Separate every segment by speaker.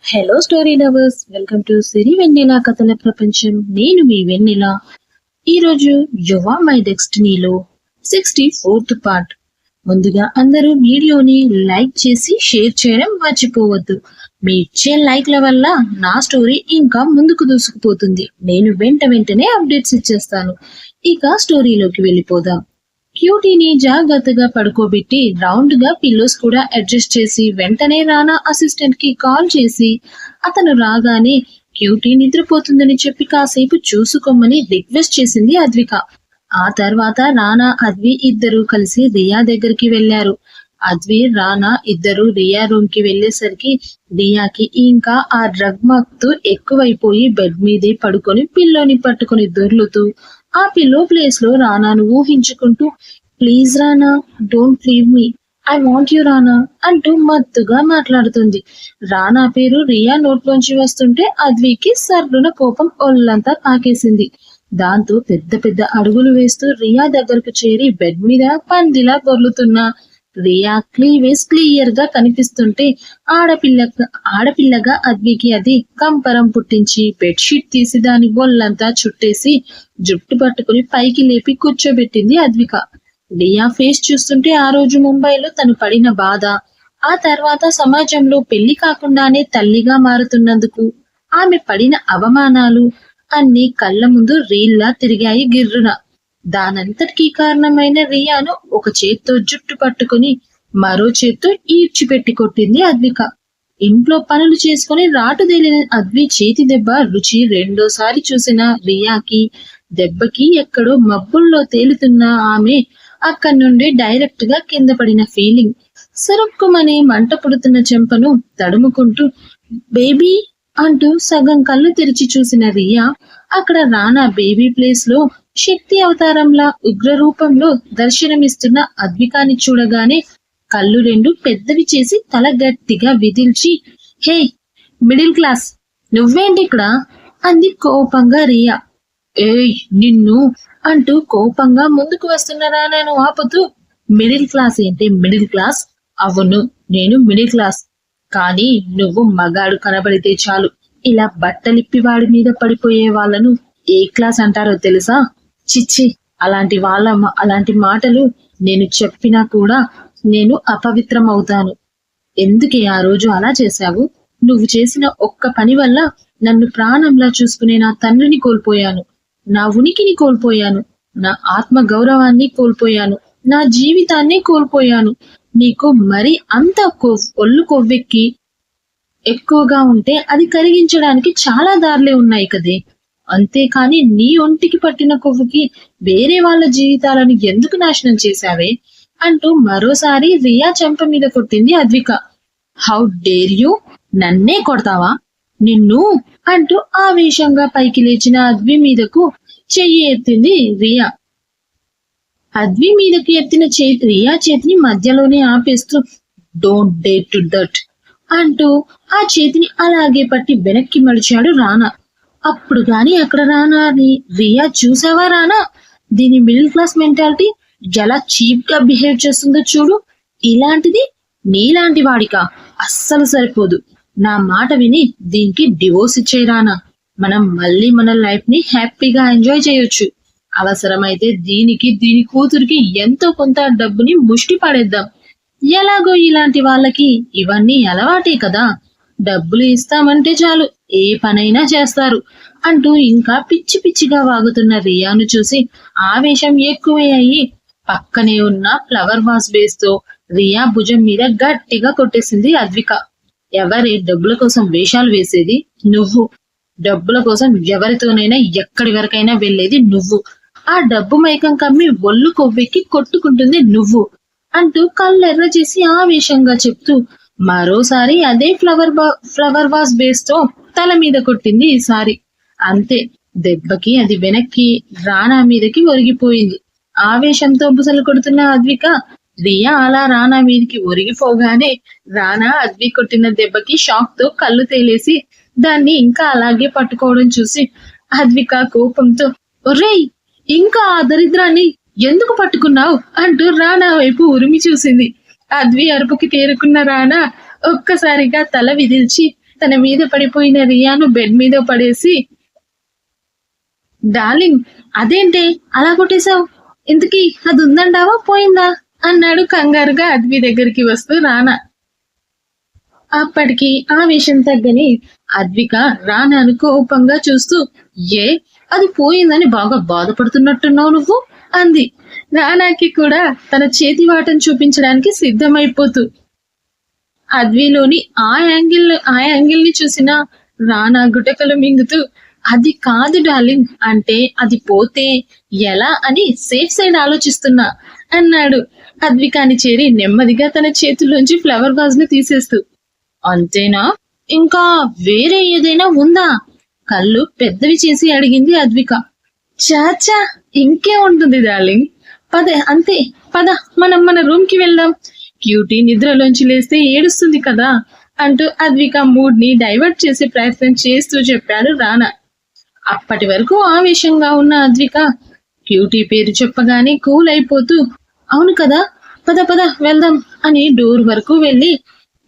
Speaker 1: Hello story lovers, welcome to Siri Vennela కథల ప్రపంచం. నేను మీ వెన్నెల. ఈరోజు యువ మై డెస్టినీలో 64th పార్ట్. ముందుగా అందరూ వీడియోని లైక్ చేసి షేర్ చేయడం మర్చిపోవద్దు. మీ ఇచ్చే లైక్ల వల్ల నా స్టోరీ ఇంకా ముందుకు దూసుకుపోతుంది. నేను వెంటనే అప్డేట్స్ ఇచ్చేస్తాను. ఇక స్టోరీలోకి వెళ్ళిపోదాం. క్యూటీని జాగ్రత్తగా పడుకోబెట్టి రౌండ్ గా పిల్లోస్ కూడా అడ్జస్ట్ చేసి వెంటనే రానా అసిస్టెంట్ కి కాల్ చేసి అతను రాగానే క్యూటీ నిద్రపోతుందని చెప్పి కాసేపు చూసుకోమని రిక్వెస్ట్ చేసింది అద్విక. ఆ తర్వాత రానా అద్వి ఇద్దరు కలిసి రియా దగ్గరికి వెళ్లారు. అద్వి రానా ఇద్దరు రియా రూమ్ కి వెళ్లేసరికి రియాకి ఇంకా ఆ డ్రగ్ మత్తు ఎక్కువైపోయి బెడ్ మీదే పడుకొని పిల్లోని పట్టుకొని దొర్లుతూ ఆ పిల్లో ప్లేస్ లో రానాను ఊహించుకుంటూ please Rana, don't leave me, I want you Rana అంటూ మత్తుగా మాట్లాడుతుంది. రానా పేరు రియా నోట్లోంచి వస్తుంటే అద్వికి సర్రున కోపం ఒళ్ళంతా తాకేసింది. దాంతో పెద్ద పెద్ద అడుగులు వేస్తూ రియా దగ్గరకు చేరి బెడ్ మీద పందిలా బొర్లుతున్న రియా క్లీవేజ్ క్లియర్ గా కనిపిస్తుంటే ఆడపిల్లగా అద్వికి అది కంపరం పుట్టించి బెడ్షీట్ తీసి దాని ఒళ్ళంతా చుట్టేసి జుట్టు పట్టుకుని పైకి లేపి కూర్చోబెట్టింది అద్విక. రియా ఫేస్ చూస్తుంటే ఆ రోజు ముంబైలో తను పడిన బాధ, ఆ తర్వాత సమాజంలో పెళ్లి కాకుండానే తల్లిగా మారుతున్నందుకు ఆమె పడిన అవమానాలు అన్ని కళ్ళ ముందు రీల్లా తిరిగాయి గిర్రున. దానంతటికీ కారణమైన రియాను ఒక చేత్తో జుట్టు పట్టుకుని మరో చేత్తో ఈడ్చిపెట్టి కొట్టింది అద్విక. ఇంట్లో పనులు చేసుకుని రాటుదేలిన అద్వి చేతి దెబ్బ రుచి రెండోసారి చూసిన రియాకి దెబ్బకి ఎక్కడో మబ్బుల్లో తేలుతున్న ఆమె అక్కడి నుండి డైరెక్ట్ గా కింద పడిన ఫీలింగ్. సరుక్కుమని మంట పుడుతున్న చెంపను తడుముకుంటూ బేబీ అంటూ సగం కళ్ళు తెరిచి చూసిన రియా అక్కడ రానా బేబీ ప్లేస్ లో శక్తి అవతారంలా ఉగ్ర రూపంలో దర్శనమిస్తున్న అద్వికాని చూడగానే కళ్ళు రెండు పెద్దవి చేసి తల గట్టిగా విదిల్చి హే మిడిల్ క్లాస్, నువ్వేంటి ఇక్కడ అంది కోపంగా రియా. ఏయ్ నిన్ను అంటూ కోపంగా ముందుకు వస్తున్న రానాను ఆపుతూ మిడిల్ క్లాస్ ఏంటి మిడిల్ క్లాస్? అవును నేను మిడిల్ క్లాస్, కానీ నువ్వు మగాడు కనబడితే చాలు ఇలా బట్టలిప్పి వాడి మీద పడిపోయే వాళ్ళను ఏ క్లాస్ అంటారో తెలుసా? చిచ్చి, అలాంటి మాటలు నేను చెప్పినా కూడా నేను అపవిత్రం అవుతాను. ఎందుకే ఆ రోజు అలా చేశావు? నువ్వు చేసిన ఒక్క పని వల్ల నన్ను ప్రాణంలా చూసుకునే నా తండ్రిని కోల్పోయాను, నా ఉనికిని కోల్పోయాను, నా ఆత్మ గౌరవాన్ని కోల్పోయాను, నా జీవితాన్ని కోల్పోయాను. నీకు మరి అంత ఒళ్ళు కొవ్వెక్కి ఎక్కువగా ఉంటే అది కరిగించడానికి చాలా దారులే ఉన్నాయి కదే. అంతేకాని నీ ఒంటికి పట్టిన కొవ్వుకి వేరే వాళ్ళ జీవితాలను ఎందుకు నాశనం చేశావే అంటూ మరోసారి రియా చెంప మీద కొట్టింది అద్విక. హౌ డేర్ యూ, నన్నే కొడతావా నిన్ను అంటూ ఆవేశంగా పైకి లేచిన అద్వి మీదకు చెయ్యి ఎత్తింది రియా. అద్వి మీదకి ఎత్తిన రియా చేతిని మధ్యలోనే ఆపేస్తూ డోంట్ డేర్ టు దట్ అంటూ ఆ చేతిని అలాగే పట్టి వెనక్కి మడిచాడు రానా. అప్పుడు గాని అక్కడ రానా అని రియా చూసావా రానా, దీని మిడిల్ క్లాస్ మెంటాలిటీ ఎలా చీప్ గా బిహేవ్ చేస్తుందో చూడు. ఇలాంటిది నీలాంటి వాడికా అస్సలు సరిపోదు. నా మాట విని దీనికి డివోర్స్ ఇచ్చే రానా, మనం మళ్ళీ మన లైఫ్ ని హ్యాపీగా ఎంజాయ్ చేయొచ్చు. అవసరమైతే దీని కూతురికి ఎంతో కొంత డబ్బుని ముష్టి పడేద్దాం. ఎలాగో ఇలాంటి వాళ్ళకి ఇవన్నీ అలవాటే కదా, డబ్బులు ఇస్తామంటే చాలు ఏ పనైనా చేస్తారు అంటూ ఇంకా పిచ్చి పిచ్చిగా వాగుతున్న రియాను చూసి ఆవేశం ఎక్కువే అయ్యి పక్కనే ఉన్న ఫ్లవర్ వాస్ బేస్ తో రియా భుజం మీద గట్టిగా కొట్టేసింది అద్విక. ఎవరి డబ్బుల కోసం వేషాలు వేసేది నువ్వు, డబ్బుల కోసం ఎవరితోనైనా ఎక్కడి వరకైనా వెళ్లేది నువ్వు, ఆ డబ్బు మైకం కమ్మి ఒళ్ళు కొవ్వెక్కి కొట్టుకుంటుంది నువ్వు అంటూ కళ్ళెర్ర చేసి ఆవేశంగా చెప్తూ మరోసారి అదే ఫ్లవర్ వాస్ బేస్ తో తల మీద కొట్టింది ఈసారి. అంతే, దెబ్బకి అది వెనక్కి రానా మీదకి ఒరిగిపోయింది. ఆవేశంతో బుసలు కొడుతున్న అద్విక రియా అలా రానా మీదకి ఒరిగిపోగానే రానా అద్వి కొట్టిన దెబ్బకి షాక్ తో కళ్ళు తేలేసి దాన్ని ఇంకా అలాగే పట్టుకోవడం చూసి అద్విక కోపంతో ఒరేయ్ ఇంకా ఆ దరిద్రాన్ని ఎందుకు పట్టుకున్నావు అంటూ రానా వైపు ఉరిమి చూసింది. అద్వి అరుపుకి తేరుకున్న రానా ఒక్కసారిగా తల విదిల్చి తన మీద పడిపోయిన రియాను బెడ్ మీద పడేసి, డార్లింగ్ అదేంటే అలా కొట్టేశావు, ఇంతకీ అది ఉందంటావా పోయిందా అన్నాడు కంగారుగా అద్వి దగ్గరికి వస్తూ రానా. అప్పటికి ఆ విషయం తగ్గని అద్విక రానాను కోపంగా చూస్తూ, ఏ అది పోయిందని బాగా బాధపడుతున్నట్టున్నావు నువ్వు అంది. రానాకి కూడా తన చేతి వాటం చూపించడానికి సిద్ధమైపోతూ. అద్విలోని ఆ యాంగిల్ ని చూసిన రానా గుటకలు మింగుతూ, అది కాదు డార్లింగ్, అంటే అది పోతే ఎలా అని సేఫ్ సైడ్ ఆలోచిస్తున్నా అన్నాడు. అద్వికాని చేరి నెమ్మదిగా తన చేతుల్లోంచి ఫ్లవర్ వాజ్ ను తీసేస్తూ. అంతేనా, ఇంకా వేరే ఏదైనా ఉందా కళ్ళు పెద్దవి చేసి అడిగింది అద్విక. చాచా ఇంకే ఉంటుంది డార్లింగ్, పద అంతే, పద మనం మన రూమ్ కి వెళ్దాం, క్యూటీ నిద్రలోంచి లేస్తే ఏడుస్తుంది కదా అంటూ అద్విక మూడ్ ని డైవర్ట్ చేసే ప్రయత్నం చేస్తూ చెప్పాడు రానా. అప్పటి వరకు ఆవేశంగా ఉన్న అద్విక క్యూటీ పేరు చెప్పగానే కూల్ అయిపోతూ, అవును కదా పద పద వెళ్దాం అని డోర్ వరకు వెళ్ళి,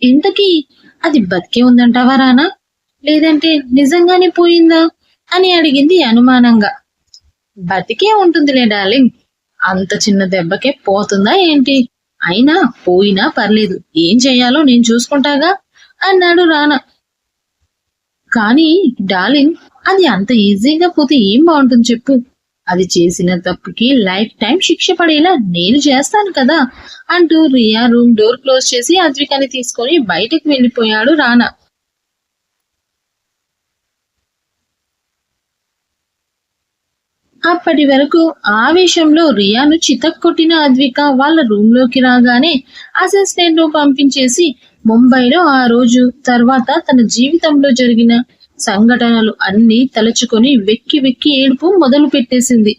Speaker 1: ఇంతకీ అది బతికే ఉందంటావా రానా, లేదంటే నిజంగానే పోయిందా అని అడిగింది అనుమానంగా. బతికే ఉంటుందిలే డార్లింగ్, అంత చిన్న దెబ్బకే పోతుందా ఏంటి, అయినా పోయినా పర్లేదు, ఏం చెయ్యాలో నేను చూసుకుంటాగా అన్నాడు రానా. కానీ డార్లింగ్ అది అంత ఈజీగా పోతే ఏం బాగుంటుంది చెప్పు, అది చేసిన తప్పుకి లైఫ్ టైం శిక్ష పడేలా నేను చేస్తాను కదా అంటూ రియా రూమ్ డోర్ క్లోజ్ చేసి అద్వికని తీసుకొని బయటకు వెళ్ళిపోయాడు రానా. అప్పటి వరకు ఆవేశంలో రియాను చితక్కొట్టిన అద్విక వాళ్ళ రూమ్ లోకి రాగానే అసిస్టెంట్ ను పంపించేసి ముంబైలో ఆ రోజు తర్వాత తన జీవితంలో జరిగిన సంఘటనలు అన్ని తలుచుకొని వెక్కి వెక్కి ఏడుపు మొదలు పెట్టేసింది.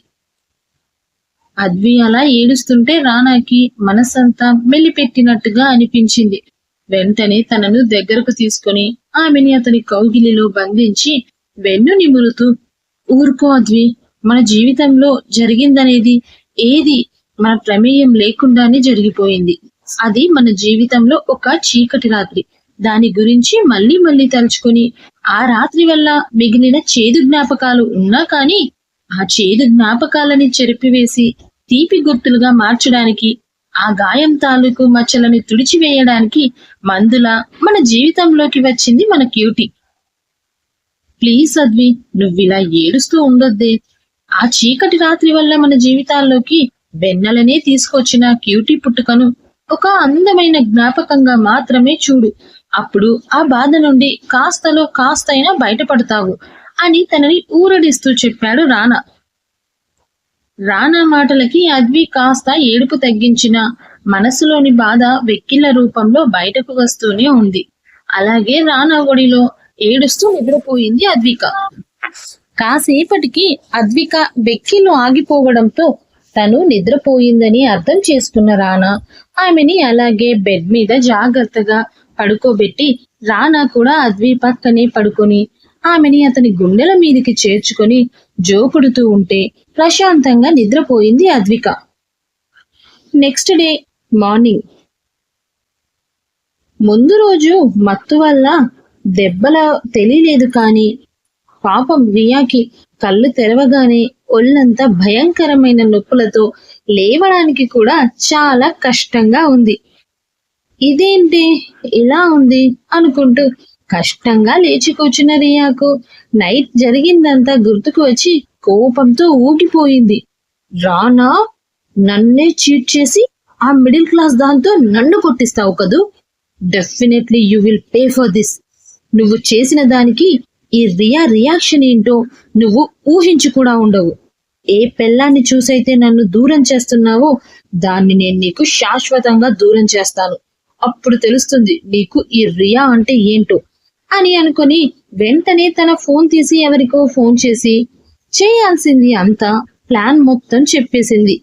Speaker 1: అద్వి అలా ఏడుస్తుంటే రానాకి మనసంతా మెల్లిపెట్టినట్టుగా అనిపించింది. వెంటనే తనను దగ్గరకు తీసుకొని ఆమెని అతని కౌగిలిలో బంధించి వెన్ను నిమురుతూ, ఊరుకో అద్వి, మన జీవితంలో జరిగిందనేది ఏది మన ప్రమేయం లేకుండానే జరిగిపోయింది. అది మన జీవితంలో ఒక చీకటి రాత్రి. దాని గురించి మళ్ళీ మళ్ళీ తలుచుకుని ఆ రాత్రి వల్ల మిగిలిన చేదు జ్ఞాపకాలు ఉన్నా కానీ ఆ చేదు జ్ఞాపకాలని చెరిపివేసి తీపి గుర్తులుగా మార్చడానికి, ఆ గాయం తాలూకు మచ్చలని తుడిచివేయడానికి మందులా మన జీవితంలోకి వచ్చింది మన క్యూటీ. ప్లీజ్ అద్వి, నువ్విలా ఏడుస్తూ ఉండొద్దే. ఆ చీకటి రాత్రి వల్ల మన జీవితాల్లోకి వెన్నెలనే తీసుకొచ్చిన క్యూటీ పుట్టుకను ఒక అందమైన జ్ఞాపకంగా మాత్రమే చూడు. అప్పుడు ఆ బాధ నుండి కాస్తలో కాస్తైనా బయటపడతావు అని తనని ఊరడిస్తూ చెప్పాడు రానా. రానా మాటలకి అద్వి కాస్త ఏడుపు తగ్గించిన మనసులోని బాధ వెక్కిళ్ల రూపంలో బయటకు వస్తూనే ఉంది. అలాగే రానా ఒడిలో ఏడుస్తూ నిద్రపోయింది అద్విక. కాసేపటికి అద్విక వెక్కిళ్ళు ఆగిపోవడంతో తను నిద్రపోయిందని అర్థం చేసుకున్న రానా ఆమెని అలాగే బెడ్ మీద జాగ్రత్తగా పడుకోబెట్టి, రానా కూడా అద్వి పక్కనే పడుకొని ఆమెని అతని గుండెల మీదికి చేర్చుకొని జోకుడుతూ ఉంటే ప్రశాంతంగా నిద్రపోయింది అద్విక. Next day morning. ముందు రోజు మత్తు వల్ల దెబ్బల తెలియలేదు కానీ పాపం రియాకి కళ్ళు తెరవగానే ఒళ్ళంతా భయంకరమైన నొప్పులతో లేవడానికి కూడా చాలా కష్టంగా ఉంది. ఇదేంటి ఇలా ఉంది అనుకుంటూ కష్టంగా లేచి కూర్చున్న రియాకు నైట్ జరిగిందంతా గుర్తుకు వచ్చి కోపంతో ఊగిపోయింది. రానా, నన్నే చీట్ చేసి ఆ మిడిల్ క్లాస్ దాంతో నన్ను కొట్టిస్తావు కదూ, definitely you will pay for this. నువ్వు చేసిన దానికి ఈ రియా రియాక్షన్ ఏంటో నువ్వు ఊహించి కూడా ఉండవు. ఏ పెళ్ళాన్ని చూసైతే నన్ను దూరం చేస్తున్నావో దాన్ని నేను నీకు శాశ్వతంగా దూరం చేస్తాను. అప్పుడు తెలుస్తుంది నీకు ఈ రియా అంటే ఏంటో అని అనుకుని వెంటనే తన ఫోన్ తీసి ఎవరికో ఫోన్ చేసి చేయాల్సింది అంతా ప్లాన్ మొత్తం చెప్పేసింది.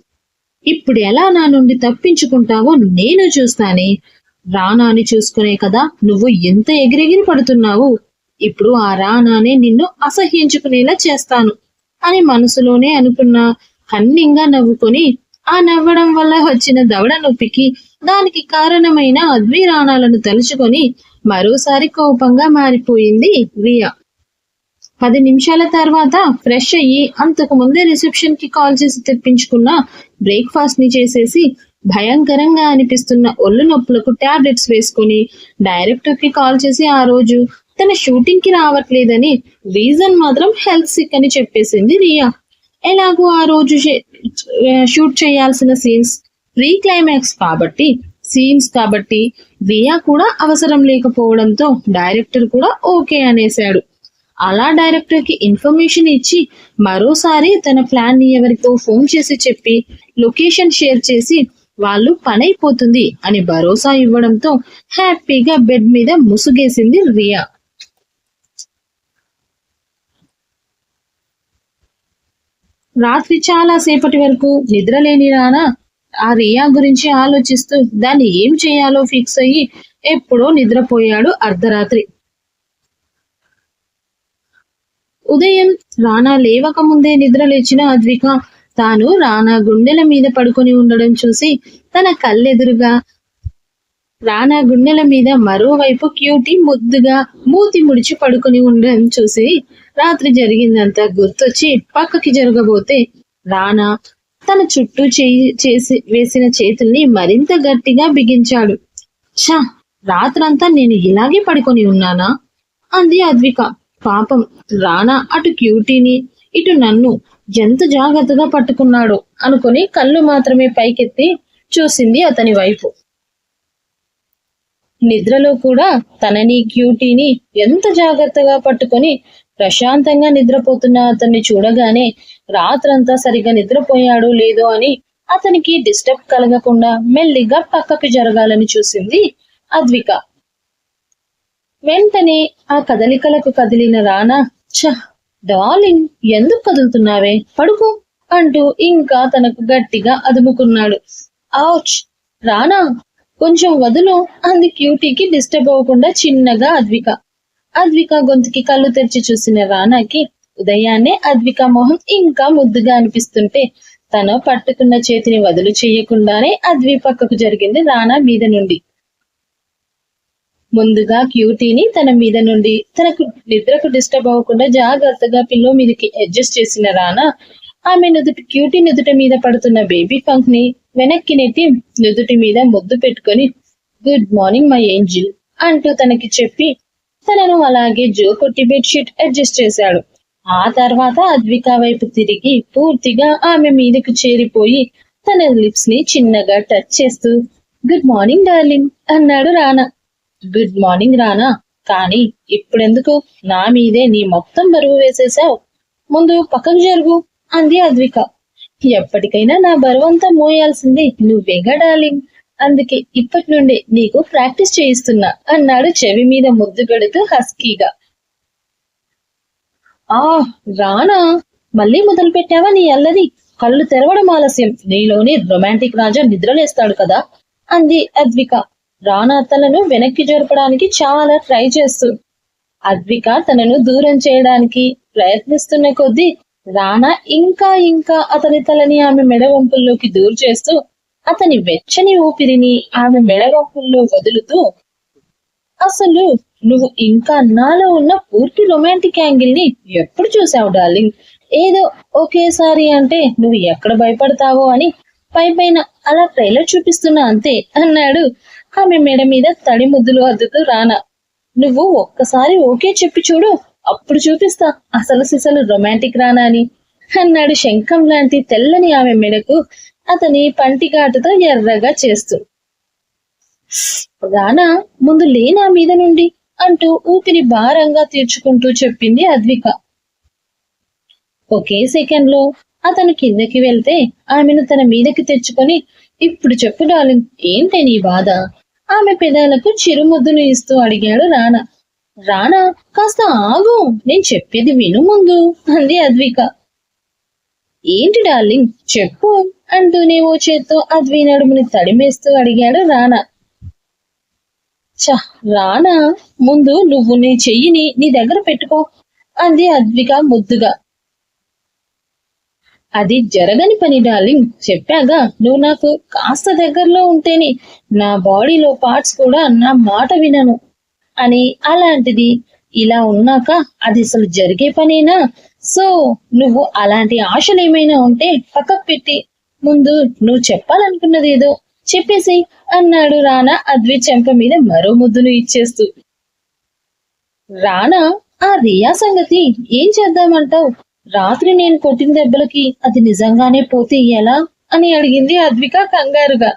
Speaker 1: ఇప్పుడు ఎలా నా నుండి తప్పించుకుంటావో నేను చూస్తానే. రానాని చూసుకునే కదా నువ్వు ఎంత ఎగిరెగిరి పడుతున్నావు. ఇప్పుడు ఆ రానానే నిన్ను అసహ్యించుకునేలా చేస్తాను అని మనసులోనే అనుకున్న కన్నింగా నవ్వుకొని ఆ నవ్వడం వల్ల వచ్చిన దవడ నొప్పికి దానికి కారణమైన అద్వి రానాలను తలుచుకొని మరోసారి కోపంగా మారిపోయింది రియా. 10 నిమిషాల తర్వాత ఫ్రెష్ అయ్యి అంతకు ముందే రిసెప్షన్ కి కాల్ చేసి తెప్పించుకున్న బ్రేక్ఫాస్ట్ ని చేసేసి భయంకరంగా అనిపిస్తున్న ఒళ్ళు నొప్పులకు టాబ్లెట్స్ వేసుకుని డైరెక్టర్ కి కాల్ చేసి ఆ రోజు తన షూటింగ్ కి రావట్లేదని, రీజన్ మాత్రం హెల్త్ సిక్ అని చెప్పేసింది రియా. ఎలాగో ఆ రోజు షూట్ చేయాల్సిన ప్రీ క్లైమాక్స్ కాబట్టి రియా కూడా అవసరం లేకపోవడంతో డైరెక్టర్ కూడా ఓకే అనేశాడు. అలా డైరెక్టర్ కి ఇన్ఫర్మేషన్ ఇచ్చి మరోసారి తన ప్లాన్ ని ఎవరికో ఫోన్ చేసి చెప్పి లొకేషన్ షేర్ చేసి వాళ్ళు పనైపోతుంది అని భరోసా ఇవ్వడంతో హ్యాపీగా బెడ్ మీద ముసుగేసింది రియా. రాత్రి చాలా సేపటి వరకు నిద్రలేని రానా ఆ రియా గురించి ఆలోచిస్తూ దాన్ని ఏం చేయాలో ఫిక్స్ అయ్యి ఎప్పుడో నిద్రపోయాడు అర్ధరాత్రి. ఉదయం రానా లేవక ముందే నిద్ర లేచిన అద్విక తాను రానా గుండెల మీద పడుకొని ఉండడం చూసి తన కళ్ళెదురుగా రానా గుండెల మీద మరోవైపు క్యూటీ ముద్దుగా మూతి ముడిచి పడుకొని ఉండడం చూసి రాత్రి జరిగిందంతా గుర్తొచ్చి పక్కకి జరగబోతే రానా తన చుట్టూ చేసి వేసిన చేతుల్ని మరింత గట్టిగా బిగించాడు. ఛా, రాత్రంతా నేను ఇలాగే పడుకొని ఉన్నానా అంది అద్విక. పాపం రానా అటు క్యూటీని ఇటు నన్ను ఎంత జాగ్రత్తగా పట్టుకున్నాడో అనుకుని కళ్ళు మాత్రమే పైకెత్తి చూసింది అతని వైపు. నిద్రలో కూడా తనని క్యూటీని ఎంత జాగ్రత్తగా పట్టుకొని ప్రశాంతంగా నిద్రపోతున్న అతన్ని చూడగానే రాత్రంతా సరిగా నిద్రపోయాడో లేదో అని అతనికి డిస్టర్బ్ కలగకుండా మెల్లిగా పక్కకి జరగాలని చూసింది అద్విక. వెంటనే ఆ కదలికలకు కదిలిన రానా, ఛ డార్లింగ్, ఎందుకు కదులుతున్నావే, పడుకో అంటూ ఇంకా తనకు గట్టిగా అదుముకున్నాడు. ఔచ్ రానా, కొంచెం వదులు అంది క్యూటీకి డిస్టర్బ్ అవ్వకుండా చిన్నగా అద్విక గొంతుకి కళ్ళు తెరిచి చూసిన రానాకి ఉదయాన్నే అద్విక మొహం ఇంకా ముద్దుగా అనిపిస్తుంటే తను పట్టుకున్న చేతిని వదులు చేయకుండానే అద్వి పక్కకు జరిగింది రానా మీద నుండి. ముందుగా క్యూటీని తన మీద నుండి తనకు నిద్రకు డిస్టర్బ్ అవ్వకుండా జాగ్రత్తగా పిల్లో మీదకి అడ్జస్ట్ చేసిన రానా ఆమె క్యూటీ నుదుటి మీద పడుతున్న బేబీ ఫంక్ ని వెనక్కి నెట్టి నుదుటి మీద ముద్దు పెట్టుకుని గుడ్ మార్నింగ్ మై ఏంజిల్ అంటూ తనకి చెప్పి తనను అలాగే జో కొట్టి బెడ్షీట్ అడ్జస్ట్ చేశాడు. ఆ తర్వాత అద్విక వైపు తిరిగి పూర్తిగా ఆమె మీదకు చేరిపోయి తన లిప్స్ ని చిన్నగా టచ్ చేస్తూ గుడ్ మార్నింగ్ డార్లింగ్ అన్నాడు రానా. గుడ్ మార్నింగ్ రానా, కానీ ఇప్పుడెందుకు నా మీదే నీ మొత్తం బరువు వేసేశావు, ముందు పక్కకు జరుగు అంది అద్విక. ఎప్పటికైనా నా బరువంతా మోయాల్సింది నువ్వేగా డార్లింగ్, అందుకే ఇప్పటి నుండే నీకు ప్రాక్టీస్ చేయిస్తున్నా అన్నాడు చెవి మీద ముద్దు పెడుతూ హస్కీగా. ఆ రానా, మళ్ళీ మొదలు పెట్టావా నీ అల్లరి, కళ్ళు తెరవడం ఆలస్యం, నీలోని రొమాంటిక్ రాజా నిద్రలేస్తాడు కదా అంది అద్విక రానా తనను వెనక్కి జరపడానికి చాలా ట్రై చేస్తూ. అద్విక తనను దూరం చేయడానికి ప్రయత్నిస్తున్న కొద్దీ రానా ఇంకా ఇంకా అతని తలని ఆమె మెడవంపుల్లోకి దూరు చేస్తూ అతని వెచ్చని ఊపిరిని ఆమె మెడవంపుల్లో వదులుతూ అసలు నువ్వు ఇంకా నాలో ఉన్న పూర్తి రొమాంటిక్ యాంగిల్ ని ఎప్పుడు చూసావు డార్లింగ్, ఏదో ఒకేసారి అంటే నువ్వు ఎక్కడ భయపడతావో అని పైన అలా ట్రైలర్ చూపిస్తున్నా అంతే అన్నాడు ఆమె మెడ మీద తడి ముద్దులు అద్దుతూ రానా. నువ్వు ఒక్కసారి ఓకే చెప్పి చూడు, అప్పుడు చూపిస్తా అసలు సిసలు రొమాంటిక్ రానా అని అన్నాడు శంఖం లాంటి తెల్లని ఆమె మెడకు అతని పంటిఘాటుతో ఎర్రగా చేస్తూ. రానా, ముందు లేనా మీద నుండి అంటూ ఊపిరి భారంగా తీర్చుకుంటూ చెప్పింది అద్విక. ఒకే సెకండ్ లో అతను కిందకి వెళ్తే ఆమెను తన మీదకి తెచ్చుకొని ఇప్పుడు చెప్పు డార్లింగ్, ఏంటి నీ బాధ ఆమె పెదాలకు చిరుముద్దులు ఇస్తూ అడిగాడు రానా. రానా, కాస్త ఆగు, నేను చెప్పేది విను ముందు అంది అద్విక. ఏంటి డార్లింగ్ చెప్పు అంటూనే ఓ చేత్తో అద్వి నడుముని తడిమేస్తూ అడిగాడు రానా. రానా, ముందు నువ్వు నీ చెయ్యిని నీ దగ్గర పెట్టుకో అంది అద్విక ముద్దుగా. అది జరగని పని డార్లింగ్, చెప్పాగా నువ్వు నాకు కాస్త దగ్గరలో ఉంటేనే నా బాడీలో పార్ట్స్ కూడా నా మాట వినను అని. అలాంటిది ఇలా ఉన్నాక అది అసలు జరిగే పనేనా? సో నువ్వు అలాంటి ఆశలు ఏమైనా ఉంటే పక్కకు పెట్టి ముందు నువ్వు చెప్పాలనుకున్నది ఏదో చెప్పేసి అన్నాడు రానా అద్వి చెంప మీద మరో ముద్దును ఇచ్చేస్తూ. రానా ఆ రియా సంగతి ఏం చేద్దామంటావు? రాత్రి నేను కొట్టిన దెబ్బలకి అది నిజంగానే పోతే ఎలా అని అడిగింది అద్విక కంగారుగా.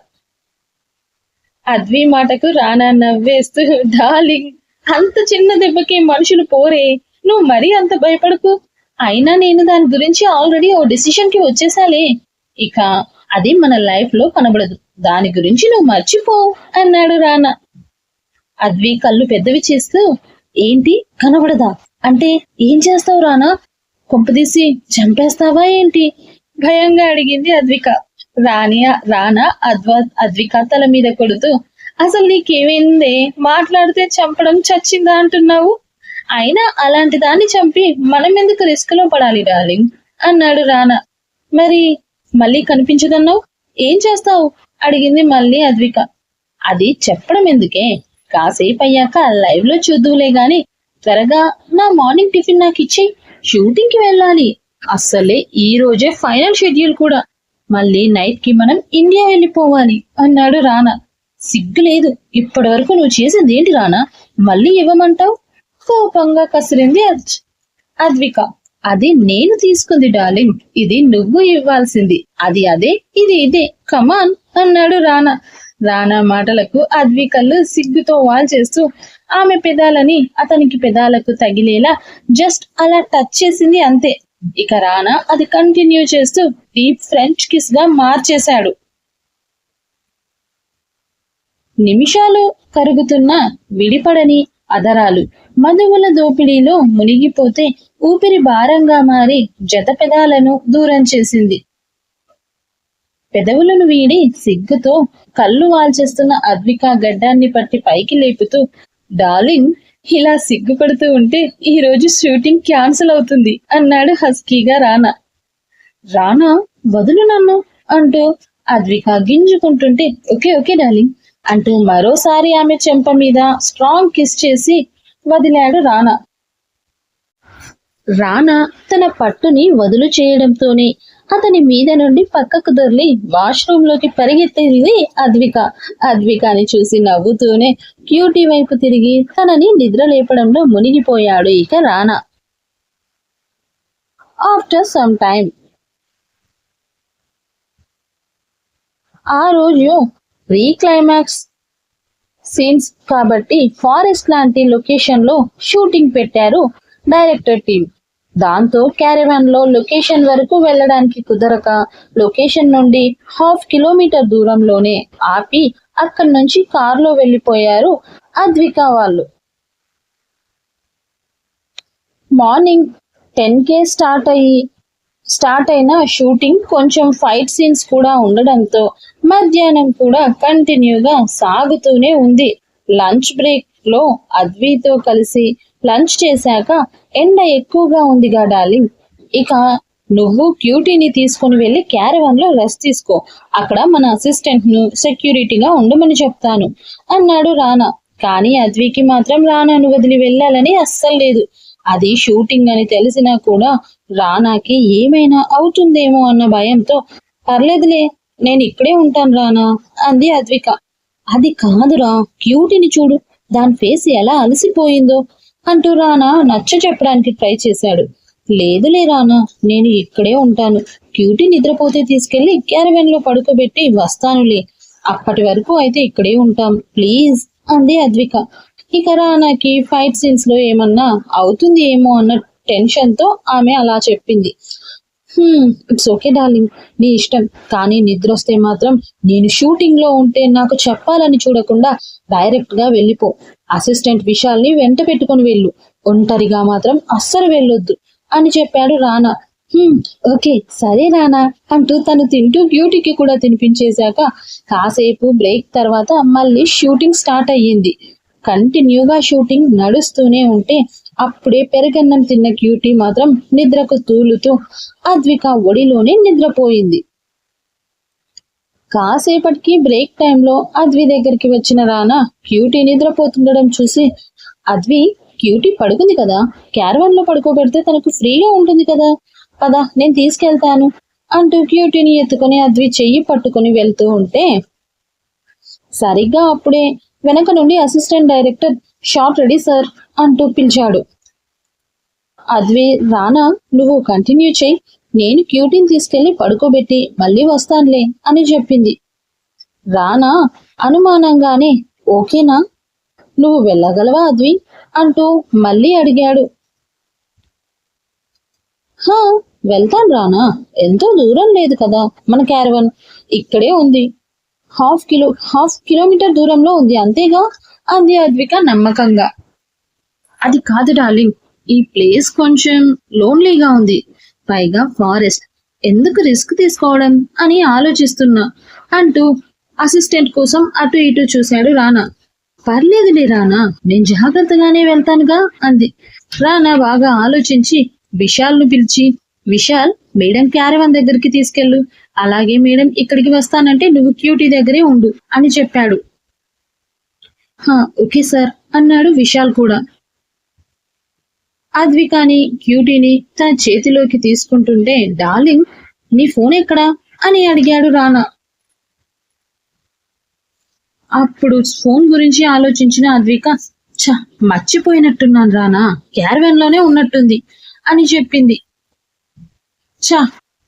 Speaker 1: అద్వి మాటకు రానా నవ్వేస్తూ, డార్లింగ్, అంత చిన్న దెబ్బకి మనుషులు పోరే, నువ్వు మరీ అంత భయపడకు. అయినా నేను దాని గురించి ఆల్రెడీ ఓ డిసిషన్ కి వచ్చేసాలే. ఇక అది మన లైఫ్ లో కనబడదు, దాని గురించి నువ్వు మర్చిపో అన్నాడు రానా. అద్వి కళ్ళు పెద్దవి చేస్తూ, ఏంటి కనబడదా అంటే ఏం చేస్తావు రానా? కొంపదీసి చంపేస్తావా ఏంటి? భయంగా అడిగింది అద్విక. రానా అద్విక తల మీద కొడుతూ, అసలు నీకేమైందే? మాట్లాడితే చంపడం చచ్చిందా అంటున్నావు? అయినా అలాంటి దాన్ని చంపి మనం ఎందుకు రిస్క్ లో పడాలి డార్లింగ్ అన్నాడు రానా. మరి మళ్ళీ కనిపించదన్నావు, ఏం చేస్తావు అడిగింది మళ్ళీ అద్విక. అది చెప్పడం ఎందుకే, కాసేపు అయ్యాక లైవ్ లో చూద్దులే గాని త్వరగా నా మార్నింగ్ టిఫిన్ నాకు ఇచ్చి షూటింగ్ కి వెళ్ళాలి. అస్సలే ఈ రోజే ఫైనల్ షెడ్యూల్ కూడా. మళ్ళీ నైట్ కి మనం ఇండియా వెళ్ళిపోవాలి అన్నాడు రానా. సిగ్గులేదు, ఇప్పటి వరకు నువ్వు చేసింది ఏంటి రానా? మళ్ళీ ఇవ్వమంటావు? కోపంగా కసిరింది అద్విక. అది నేను తీసుకుంది డార్లింగ్, ఇది నువ్వు ఇవ్వాల్సింది. అది అదే, ఇది ఇదే, కమాన్ అన్నాడు రానా. రానా మాటలకు అద్వికలు సిగ్గుతో వాల్చేస్తూ ఆమె పెదాలని అతనికి పెదాలకు తగిలేలా జస్ట్ అలా టచ్ చేసింది అంతే. ఇక రానా అది కంటిన్యూ చేస్తూ డీప్ ఫ్రెంచ్ కిస్ గా మార్చేశాడు. నిమిషాలు కరుగుతున్న విడిపడని అదరాలు మధువుల దోపిడీలో మునిగిపోతే ఊపిరి భారంగా మారి జత పెదాలను దూరం చేసింది. పెదవులను వీడి సిగ్గుతో కళ్ళు వాల్చేస్తున్న అద్విక గడ్డాన్ని పట్టి పైకి లేపుతూ, డార్లింగ్, ఇలా సిగ్గుపడుతూ ఉంటే ఈ రోజు షూటింగ్ క్యాన్సిల్ అవుతుంది అన్నాడు హస్కీగా రానా. రానా, వదులు నన్ను అంటూ అద్విక గింజుకుంటుంటే, ఓకే ఓకే డార్లింగ్ అంటూ మరోసారి ఆమె చెంప మీద స్ట్రాంగ్ కిస్ చేసి వదిలాడు రానా. రానా తన పట్టుని వదులు చేయడంతోనే అతని మీద నుండి పక్కకు దొర్లి వాష్రూమ్ లోకి పరిగెత్తింది అద్విక. అద్వికాని చూసి నవ్వుతూనే క్యూటీ వైపు తిరిగి తనని నిద్ర లేపడంలో మునిగిపోయాడు ఇక రానా. ఆఫ్టర్ సమ్ టైమ్ ఆ రోజు ప్రీ క్లైమాక్స్ సీన్స్ కాబట్టి ఫారెస్ట్ లాంటి లొకేషన్ లో షూటింగ్ పెట్టారు డైరెక్టర్ టీం. దాంతో క్యారవాన్ లో లొకేషన్ వరకు వెళ్ళడానికి కుదరక లొకేషన్ నుండి 1/2 కిలోమీటర్ దూరంలోనే ఆపి అక్కడి నుంచి కారులో వెళ్లిపోయారు అద్విక వాళ్ళు. మార్నింగ్ 10కే స్టార్ట్ అయిన షూటింగ్ కొంచెం ఫైట్ సీన్స్ కూడా ఉండడంతో మధ్యాహ్నం కూడా కంటిన్యూగా సాగుతూనే ఉంది. లంచ్ బ్రేక్ లో అద్వితో కలిసి లంచ్ చేశాక ఎండ ఎక్కువగా ఉందిగా డార్లింగ్, ఇక నువ్వు క్యూటీని తీసుకుని వెళ్ళి క్యారవాన్ లో రెస్ట్ తీసుకో, అక్కడ మన అసిస్టెంట్ ను సెక్యూరిటీగా ఉండమని చెప్తాను అన్నాడు రానా. కానీ అద్వికి మాత్రం రానాను వదిలి వెళ్ళాలని అస్సలు లేదు. అది షూటింగ్ అని తెలిసినా కూడా రానాకి ఏమైనా అవుతుందేమో అన్న భయంతో, పర్లేదులే నేను ఇక్కడే ఉంటాను రానా అంది అద్విక. అది కాదురా, క్యూటీని చూడు, దాని ఫేస్ ఎలా అలసిపోయిందో అంటూ రానా నచ్చ చెప్పడానికి ట్రై చేశాడు. లేదులే రానా, నేను ఇక్కడే ఉంటాను, క్యూటీ నిద్రపోతే తీసుకెళ్లి క్యారవాన్ లో పడుకోబెట్టి వస్తానులే, అప్పటి వరకు అయితే ఇక్కడే ఉంటాం ప్లీజ్ అంది అద్విక. ఇక రానాకి ఫైట్ సీన్స్ లో ఏమన్నా అవుతుంది ఏమో అన్న టెన్షన్ తో ఆమె అలా చెప్పింది. ఇట్స్ ఓకే డార్లింగ్, నీ ఇష్టం, కానీ నిద్ర వస్తే మాత్రం నేను షూటింగ్ లో ఉంటే నాకు చెప్పాలని చూడకుండా డైరెక్ట్ గా వెళ్ళిపో. అసిస్టెంట్ విశాల్ని వెంట పెట్టుకుని వెళ్ళు, ఒంటరిగా మాత్రం అస్సలు వెళ్ళొద్దు అని చెప్పాడు రానా. ఓకే సరే రానా అంటూ తను తింటూ బ్యూటీకి కూడా తినిపించేశాక కాసేపు బ్రేక్ తర్వాత మళ్ళీ షూటింగ్ స్టార్ట్ అయ్యింది. కంటిన్యూగా షూటింగ్ నడుస్తూనే ఉంటే అప్పుడే పెరగన్నం తిన్న క్యూటీ మాత్రం నిద్రకు తూలుతూ అద్విక ఒడిలోనే నిద్రపోయింది. కాసేపటికి బ్రేక్ టైంలో అద్వి దగ్గరికి వచ్చిన రానా క్యూటీ నిద్రపోతుండడం చూసి, అద్వి, క్యూటీ పడుకుంది కదా, క్యారవాన్ లో పడుకోబెడితే తనకు ఫ్రీగా ఉంటుంది కదా, పద నేను తీసుకెళ్తాను అంటూ క్యూటీని ఎత్తుకుని అద్వి చెయ్యి పట్టుకుని వెళ్తూ ఉంటే సరిగ్గా అప్పుడే వెనక నుండి assistant director shot ready sir అంటూ పిలిచాడు. అద్వి, రానా నువ్వు కంటిన్యూ చెయ్యి, నేను క్యూటీని తీసుకెళ్లి పడుకోబెట్టి మళ్ళీ వస్తానులే అని చెప్పింది. రానా అనుమానంగానే ఓకేనా, నువ్వు వెళ్ళగలవా అద్వి అంటూ మళ్ళీ అడిగాడు. హా వెళ్తాను రానా, ఎంతో దూరం లేదు కదా మన క్యారవన్, ఇక్కడే ఉంది, హాఫ్ కిలోమీటర్ దూరంలో ఉంది అంతేగా అంది అద్విక నమ్మకంగా. అది కాదు డార్లింగ్, ఈ ప్లేస్ కొంచెం లోన్లీగా ఉంది, పైగా ఫారెస్ట్, ఎందుకు రిస్క్ తీసుకోవడం అని ఆలోచిస్తున్నా అంటూ అసిస్టెంట్ కోసం అటు ఇటు చూశాడు రానా. పర్లేదులే రానా, నేను జాగ్రత్తగానే వెళ్తానుగా అంది. రానా బాగా ఆలోచించి విశాల్ను పిలిచి, విశాల్ మేడం క్యారవాన్ దగ్గరికి తీసుకెళ్ళు, అలాగే మేడం ఇక్కడికి వస్తానంటే నువ్వు క్యూటీ దగ్గరే ఉండు అని చెప్పాడు. ఓకే సార్ అన్నాడు విశాల్ కూడా. అద్వికాని క్యూటీని తన చేతిలోకి తీసుకుంటుంటే, డార్లింగ్ నీ ఫోన్ ఎక్కడా అని అడిగాడు రానా. అప్పుడు ఫోన్ గురించి ఆలోచించిన అద్విక, మర్చిపోయినట్టున్నాను రానా, క్యారవాన్ లోనే ఉన్నట్టుంది అని చెప్పింది.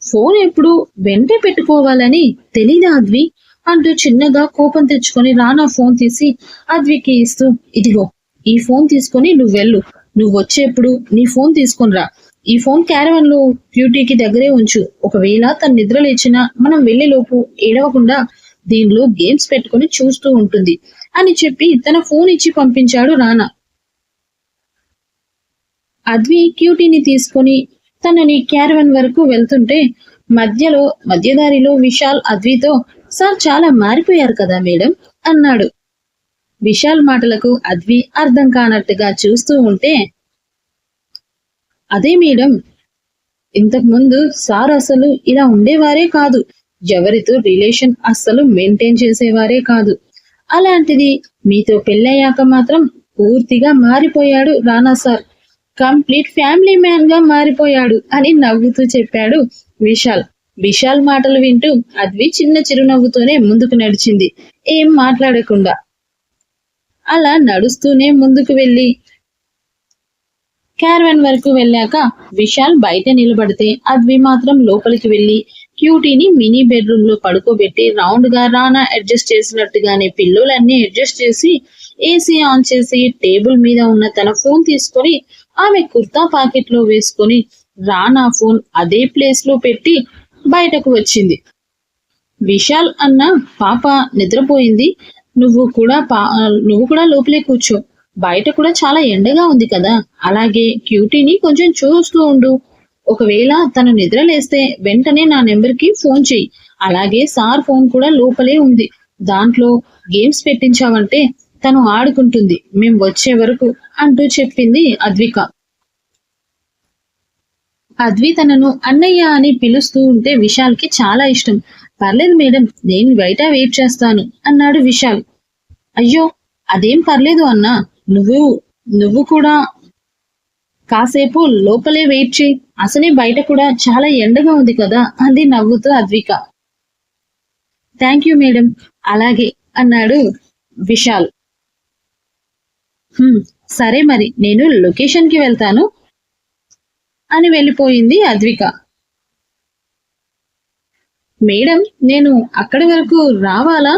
Speaker 1: ఫోన్ ఎప్పుడు వెంటే పెట్టుకోవాలని తెలీదా అద్వి అంటూ చిన్నగా కోపం తెచ్చుకొని రానా ఫోన్ తీసి అద్వికి ఇస్తూ, ఇదిగో ఈ ఫోన్ తీసుకొని నువ్వు వెళ్ళు, నువ్వు వచ్చేప్పుడు నీ ఫోన్ తీసుకునిరా, ఈ ఫోన్ క్యారవాన్ లో క్యూటీకి దగ్గరే ఉంచు, ఒకవేళ తన నిద్ర లేచినా మనం వెళ్లేలోపు ఏడవకుండా దీనిలో గేమ్స్ పెట్టుకుని చూస్తూ ఉంటుంది అని చెప్పి తన ఫోన్ ఇచ్చి పంపించాడు రానా. అద్వి క్యూటీని తీసుకొని తనని క్యారవాన్ వరకు వెళ్తుంటే మధ్యదారిలో విశాల్ అద్వితో, సార్ చాలా మారిపోయారు కదా మేడం అన్నాడు. విశాల్ మాటలకు అద్వి అర్థం కానట్టుగా చూస్తూ ఉంటే, అదే మేడం, ఇంతకు ముందు సార్ అసలు ఇలా ఉండేవారే కాదు, ఎవరితో రిలేషన్ అస్సలు మెయింటైన్ చేసేవారే కాదు, అలాంటిది మీతో పెళ్ళయ్యాక మాత్రం పూర్తిగా మారిపోయాడు రానా సార్, కంప్లీట్ ఫ్యామిలీ మ్యాన్ గా మారిపోయాడు అని నవ్వుతూ చెప్పాడు విశాల్. విశాల్ మాటలు వింటూ అద్వి చిన్న చిరునవ్వుతోనే ముందుకు నడిచింది, ఏం మాట్లాడకుండా. అలా నడుస్తూనే ముందుకు వెళ్లి క్యారవాన్ వరకు వెళ్ళాక విశాల్ బయట నిలబడితే అద్వి మాత్రం లోపలికి వెళ్లి క్యూటీని మినీ బెడ్రూమ్ లో పడుకోబెట్టి రౌండ్ గా రానా అడ్జస్ట్ చేసినట్టుగానే పిల్లోలన్నీ అడ్జస్ట్ చేసి ఏసీ ఆన్ చేసి టేబుల్ మీద ఉన్న తన ఫోన్ తీసుకొని ఆమె కుర్తా పాకెట్ లో వేసుకొని రానా ఫోన్ అదే ప్లేస్ లో పెట్టి బయటకు వచ్చింది. విశాల్ అన్న, పాప నిద్రపోయింది, నువ్వు కూడా లోపలే కూర్చో, బయట కూడా చాలా ఎండగా ఉంది కదా, అలాగే క్యూటీని కొంచెం చూస్తూ ఉండు, ఒకవేళ తను నిద్ర లేస్తే వెంటనే నా నెంబర్ కి ఫోన్ చెయ్యి, అలాగే సార్ ఫోన్ కూడా లోపలే ఉంది, దాంట్లో గేమ్స్ పెట్టించావంటే తను ఆడుకుంటుంది మేం వచ్చే వరకు అంటూ చెప్పింది అద్విక. అద్వి తనను అన్నయ్య అని పిలుస్తూ ఉంటే విశాల్ కి చాలా ఇష్టం. పర్లేదు మేడం, నేను బయట వెయిట్ చేస్తాను అన్నాడు విశాల్. అయ్యో అదేం పర్లేదు అన్నా, నువ్వు కూడా కాసేపు లోపలే వెయిట్ చేయి, అసలే బయట కూడా చాలా ఎండగా ఉంది కదా అంది నవ్వుతూ అద్విక. థ్యాంక్ యూ మేడం, అలాగే అన్నాడు విశాల్. సరే మరి నేను లొకేషన్ కి వెళ్తాను అని వెళ్ళిపోయింది అద్విక. మేడం నేను అక్కడి వరకు రావాలా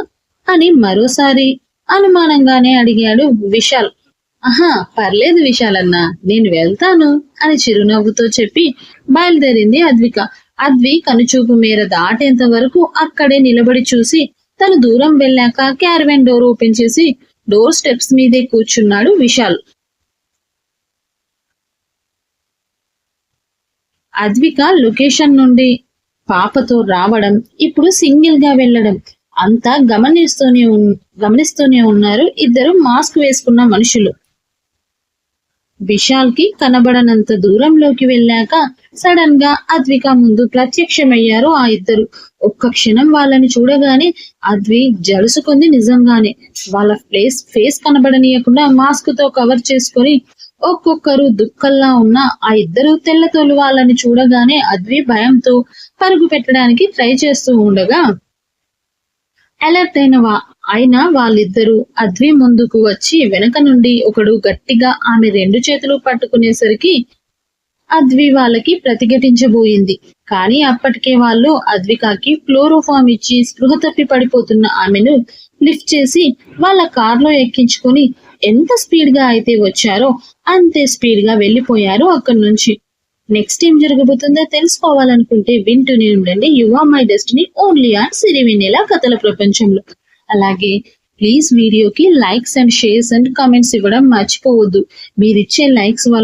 Speaker 1: అని మరోసారి అనుమానంగానే అడిగాడు విశాల్. పర్లేదు విశాల్ అన్న, నేను వెళ్తాను అని చిరునవ్వుతో చెప్పి బయలుదేరింది అద్విక. అద్వి కనుచూపు మేర దాటేంత వరకు అక్కడే నిలబడి చూసి తను దూరం వెళ్ళాక క్యారవాన్ డోర్ ఓపెన్ చేసి డోర్ స్టెప్స్ మీదే కూర్చున్నాడు విశాల్. అద్విక లొకేషన్ నుండి పాపతో రావడం, ఇప్పుడు సింగిల్ గా వెళ్ళడం అంతా గమనిస్తూనే ఉన్నారు ఇద్దరు మాస్క్ వేసుకున్న మనుషులు. విశాల్ కి కనబడనంత దూరంలోకి వెళ్ళాక సడన్ గా అద్విక ముందు ప్రత్యక్షమయ్యారు ఆ ఇద్దరు. ఒక్క క్షణం వాళ్ళని చూడగానే అద్వి జలుసుకుంది నిజంగానే. వాళ్ళ ఫేస్ కనబడనీయకుండా మాస్క్ తో కవర్ చేసుకొని ఒక్కొక్కరు దుఃఖంలా ఉన్న ఆ ఇద్దరు తెల్లతోలు వాళ్ళని చూడగానే అద్వి భయంతో పరుగు పెట్టడానికి ట్రై చేస్తూ ఉండగా అలర్ట్ అయిన వాళ్ళిద్దరూ అద్వి ముందుకు వచ్చి వెనక నుండి ఒకడు గట్టిగా ఆమె 2 చేతులు పట్టుకునేసరికి అద్వి వాళ్ళకి ప్రతిఘటించబోయింది. కానీ అప్పటికే వాళ్ళు అద్వికాకి క్లోరోఫామ్ ఇచ్చి స్పృహ తప్పి పడిపోతున్న ఆమెను లిఫ్ట్ చేసి వాళ్ళ కార్లో ఎక్కించుకొని ఎంత స్పీడ్ గా అయితే వచ్చారో అంతే స్పీడ్ గా వెళ్ళిపోయారు అక్కడి నుంచి. నెక్స్ట్ ఏం జరగబోతుందో తెలుసుకోవాలనుకుంటే వింటూనే ఉండండి you are my destiny only on Sirivennela కథల ప్రపంచంలో. అలాగే ప్లీజ్ వీడియోకి likes and shares and comments ఇవ్వడం మర్చిపోవద్దు. మీరిచ్చే లైక్స్ వల్ల